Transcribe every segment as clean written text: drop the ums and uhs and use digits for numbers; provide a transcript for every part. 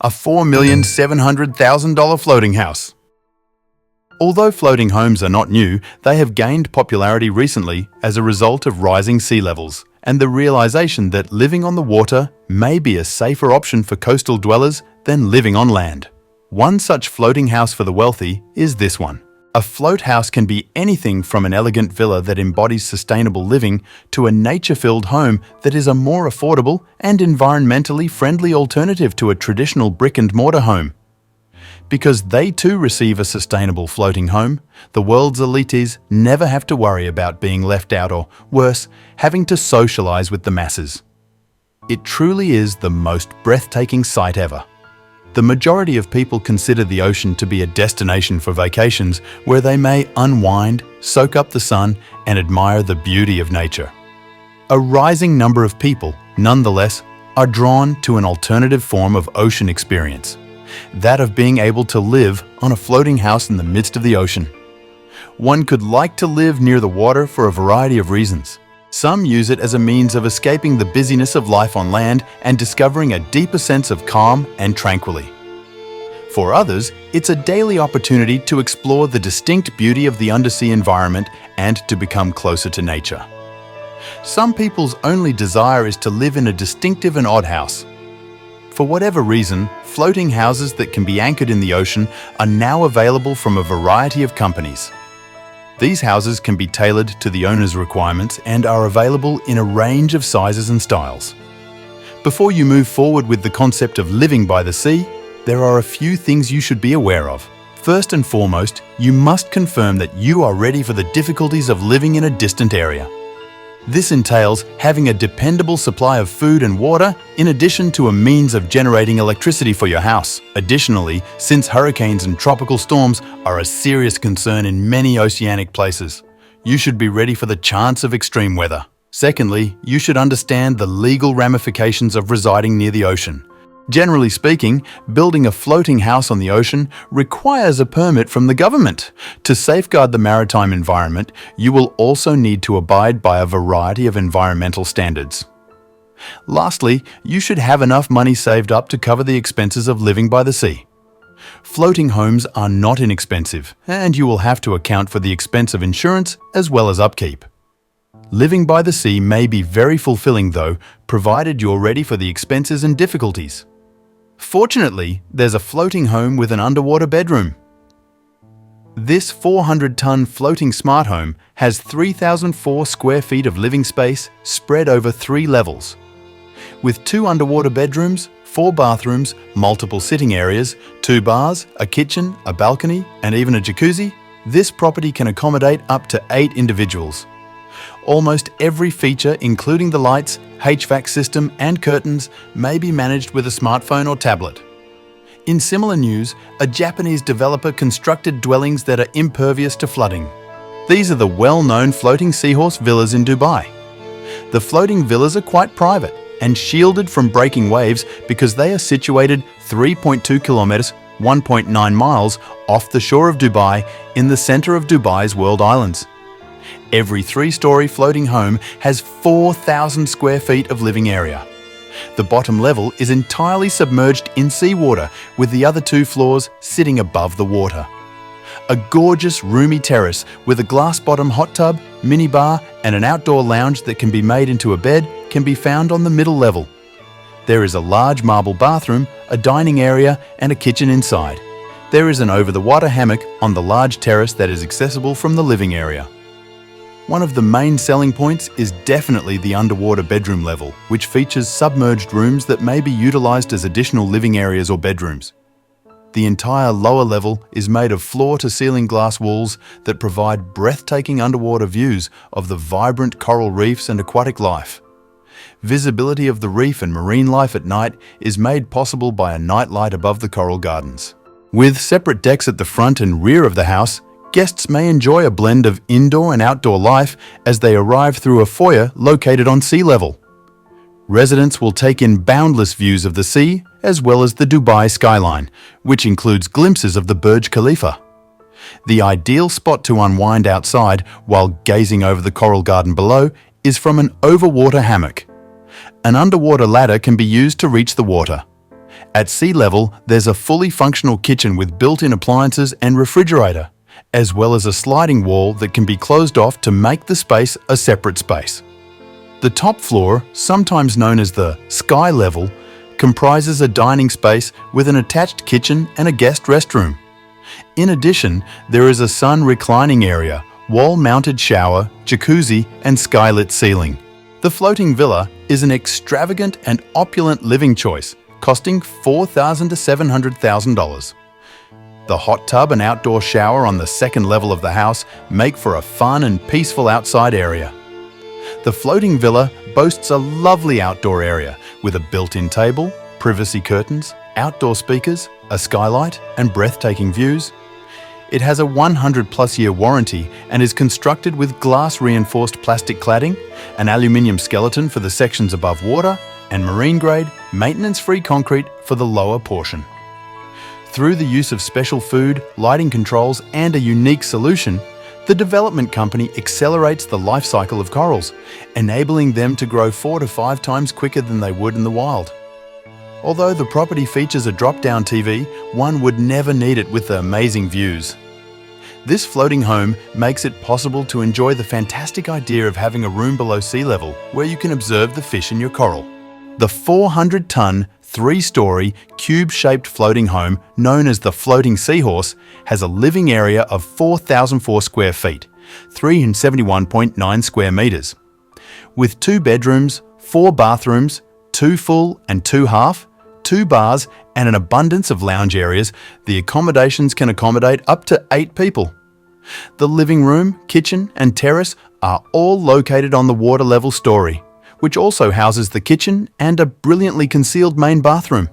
a $4,700,000 floating house. Although floating homes are not new, they have gained popularity recently as a result of rising sea levels and the realization that living on the water may be a safer option for coastal dwellers than living on land. One such floating house for the wealthy is this one. A float house can be anything from an elegant villa that embodies sustainable living to a nature-filled home that is a more affordable and environmentally friendly alternative to a traditional brick-and-mortar home. Because they too receive a sustainable floating home, the world's elites never have to worry about being left out or, worse, having to socialize with the masses. It truly is the most breathtaking sight ever. The majority of people consider the ocean to be a destination for vacations where they may unwind, soak up the sun, and admire the beauty of nature. A rising number of people, nonetheless, are drawn to an alternative form of ocean experience, that of being able to live on a floating house in the midst of the ocean. One could like to live near the water for a variety of reasons. Some use it as a means of escaping the busyness of life on land and discovering a deeper sense of calm and tranquility. For others, it's a daily opportunity to explore the distinct beauty of the undersea environment and to become closer to nature. Some people's only desire is to live in a distinctive and odd house. For whatever reason, floating houses that can be anchored in the ocean are now available from a variety of companies. These houses can be tailored to the owner's requirements and are available in a range of sizes and styles. Before you move forward with the concept of living by the sea, there are a few things you should be aware of. First and foremost, you must confirm that you are ready for the difficulties of living in a distant area. This entails having a dependable supply of food and water in addition to a means of generating electricity for your house. Additionally, since hurricanes and tropical storms are a serious concern in many oceanic places, you should be ready for the chance of extreme weather. Secondly, you should understand the legal ramifications of residing near the ocean. Generally speaking, building a floating house on the ocean requires a permit from the government. To safeguard the maritime environment, you will also need to abide by a variety of environmental standards. Lastly, you should have enough money saved up to cover the expenses of living by the sea. Floating homes are not inexpensive, and you will have to account for the expense of insurance as well as upkeep. Living by the sea may be very fulfilling though, provided you're ready for the expenses and difficulties. Fortunately, there's a floating home with an underwater bedroom. This 400-ton floating smart home has 3,004 square feet of living space spread over 3 levels. With 2 underwater bedrooms, 4 bathrooms, multiple sitting areas, 2 bars, a kitchen, a balcony, and even a jacuzzi, this property can accommodate up to 8 individuals. Almost every feature, including the lights, HVAC system, and curtains, may be managed with a smartphone or tablet. In similar news, a Japanese developer constructed dwellings that are impervious to flooding. These are the well-known floating seahorse villas in Dubai. The floating villas are quite private and shielded from breaking waves because they are situated 3.2 kilometers, 1.9 miles off the shore of Dubai in the center of Dubai's World Islands. Every 3-story floating home has 4,000 square feet of living area. The bottom level is entirely submerged in seawater, with the other 2 floors sitting above the water. A gorgeous, roomy terrace with a glass-bottom hot tub, minibar, and an outdoor lounge that can be made into a bed can be found on the middle level. There is a large marble bathroom, a dining area, and a kitchen inside. There is an over-the-water hammock on the large terrace that is accessible from the living area. One of the main selling points is definitely the underwater bedroom level, which features submerged rooms that may be utilized as additional living areas or bedrooms. The entire lower level is made of floor-to-ceiling glass walls that provide breathtaking underwater views of the vibrant coral reefs and aquatic life. Visibility of the reef and marine life at night is made possible by a nightlight above the coral gardens. With separate decks at the front and rear of the house, guests may enjoy a blend of indoor and outdoor life as they arrive through a foyer located on sea level. Residents will take in boundless views of the sea as well as the Dubai skyline, which includes glimpses of the Burj Khalifa. The ideal spot to unwind outside while gazing over the coral garden below is from an overwater hammock. An underwater ladder can be used to reach the water. At sea level, there's a fully functional kitchen with built-in appliances and refrigerator, as well as a sliding wall that can be closed off to make the space a separate space. The top floor, sometimes known as the sky level, comprises a dining space with an attached kitchen and a guest restroom. In addition, there is a sun reclining area, wall-mounted shower, jacuzzi, and skylit ceiling. The floating villa is an extravagant and opulent living choice, costing $4,000 to $700,000. The hot tub and outdoor shower on the second level of the house make for a fun and peaceful outside area. The floating villa boasts a lovely outdoor area with a built-in table, privacy curtains, outdoor speakers, a skylight, and breathtaking views. It has a 100-plus-year warranty and is constructed with glass-reinforced plastic cladding, an aluminium skeleton for the sections above water, and marine-grade, maintenance-free concrete for the lower portion. Through the use of special food, lighting controls, and a unique solution, the development company accelerates the life cycle of corals, enabling them to grow 4 to 5 times quicker than they would in the wild. Although the property features a drop-down TV, one would never need it with the amazing views. This floating home makes it possible to enjoy the fantastic idea of having a room below sea level where you can observe the fish in your coral. The 400-ton, 3-story, cube-shaped floating home, known as the Floating Seahorse, has a living area of 4,004 square feet, 371.9 square meters. With 2 bedrooms, 4 bathrooms, 2 full and 2 half, 2 bars, and an abundance of lounge areas, the accommodations can accommodate up to 8 people. The living room, kitchen, and terrace are all located on the water level story, which also houses the kitchen and a brilliantly concealed main bathroom.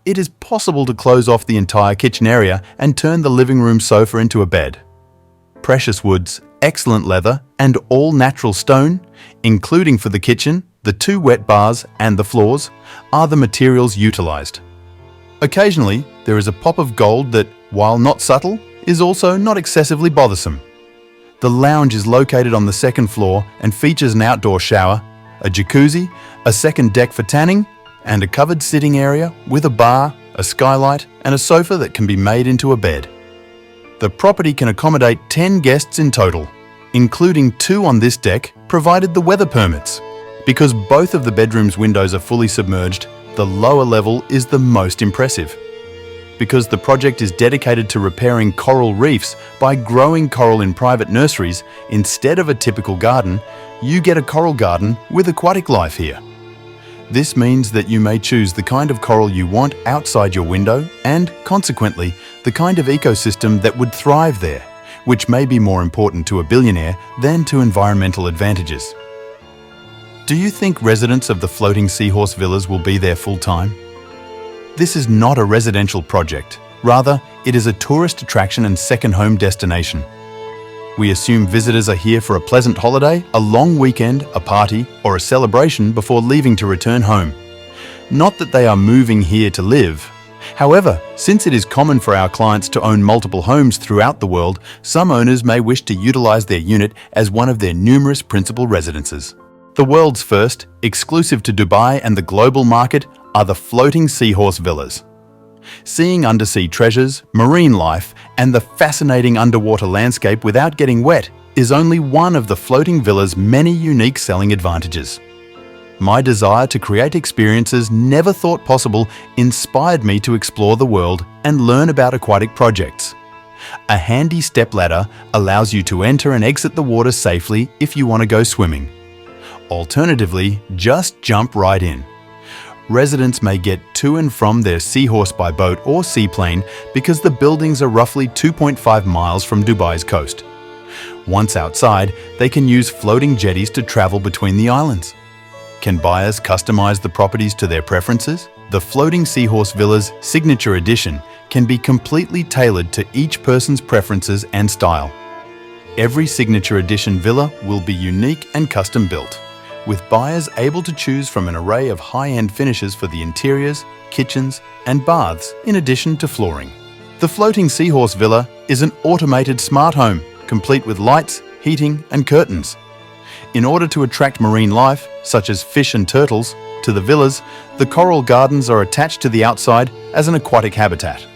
It is possible to close off the entire kitchen area and turn the living room sofa into a bed. Precious woods, excellent leather, and all natural stone, including for the kitchen, the 2 wet bars, and the floors, are the materials utilized. Occasionally, there is a pop of gold that, while not subtle, is also not excessively bothersome. The lounge is located on the second floor and features an outdoor shower, a jacuzzi, a second deck for tanning, and a covered sitting area with a bar, a skylight, and a sofa that can be made into a bed. The property can accommodate 10 guests in total, including 2 on this deck, provided the weather permits. Because both of the bedrooms' windows are fully submerged, the lower level is the most impressive. Because the project is dedicated to repairing coral reefs by growing coral in private nurseries instead of a typical garden, you get a coral garden with aquatic life here. This means that you may choose the kind of coral you want outside your window and, consequently, the kind of ecosystem that would thrive there, which may be more important to a billionaire than to environmental advantages. Do you think residents of the Floating Seahorse Villas will be there full-time? This is not a residential project. Rather, it is a tourist attraction and second home destination. We assume visitors are here for a pleasant holiday, a long weekend, a party, or a celebration before leaving to return home. Not that they are moving here to live. However, since it is common for our clients to own multiple homes throughout the world, some owners may wish to utilize their unit as one of their numerous principal residences. The world's first, exclusive to Dubai and the global market, are the Floating Seahorse Villas. Seeing undersea treasures, marine life, and the fascinating underwater landscape without getting wet is only one of the floating villa's many unique selling advantages. My desire to create experiences never thought possible inspired me to explore the world and learn about aquatic projects. A handy stepladder allows you to enter and exit the water safely if you want to go swimming. Alternatively, just jump right in. Residents may get to and from their Seahorse by boat or seaplane because the buildings are roughly 2.5 miles from Dubai's coast. Once outside, they can use floating jetties to travel between the islands. Can buyers customize the properties to their preferences? The Floating Seahorse Villa's Signature Edition can be completely tailored to each person's preferences and style. Every Signature Edition villa will be unique and custom built, with buyers able to choose from an array of high-end finishes for the interiors, kitchens, and baths, in addition to flooring. The Floating Seahorse Villa is an automated smart home, complete with lights, heating, and curtains. In order to attract marine life, such as fish and turtles, to the villas, the coral gardens are attached to the outside as an aquatic habitat.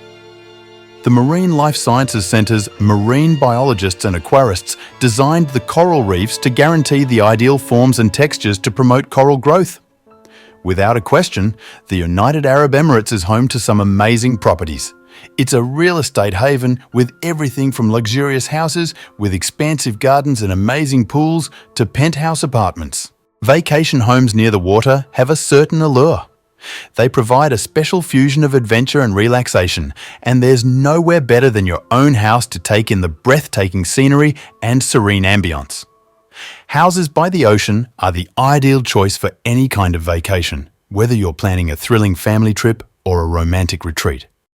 The Marine Life Sciences Centre's marine biologists and aquarists designed the coral reefs to guarantee the ideal forms and textures to promote coral growth. Without a question, the United Arab Emirates is home to some amazing properties. It's a real estate haven with everything from luxurious houses with expansive gardens and amazing pools to penthouse apartments. Vacation homes near the water have a certain allure. They provide a special fusion of adventure and relaxation, and there's nowhere better than your own house to take in the breathtaking scenery and serene ambience. Houses by the ocean are the ideal choice for any kind of vacation, whether you're planning a thrilling family trip or a romantic retreat.